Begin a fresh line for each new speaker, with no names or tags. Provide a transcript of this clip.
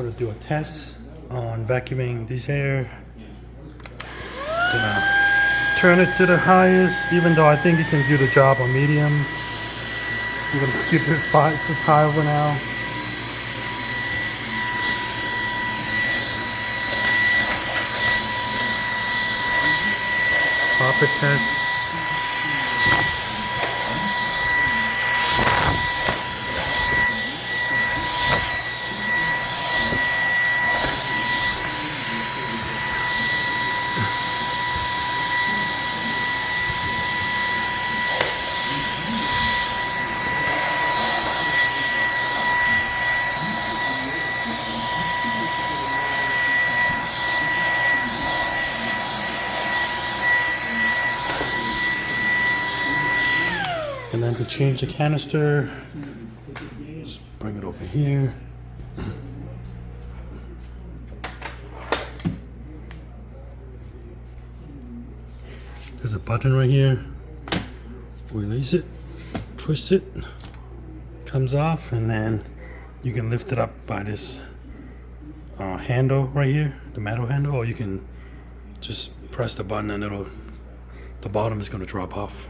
gonna do a test on vacuuming this air. Gonna turn it to the highest, even though I think it can do the job on medium. I'm gonna skip this pile for now. Carpet test. And then to change the canister, just bring it over here. There's a button right here. Release it, twist it, comes off, and then you can lift it up by this handle right here, the metal handle, or you can just press the button and the bottom is going to drop off.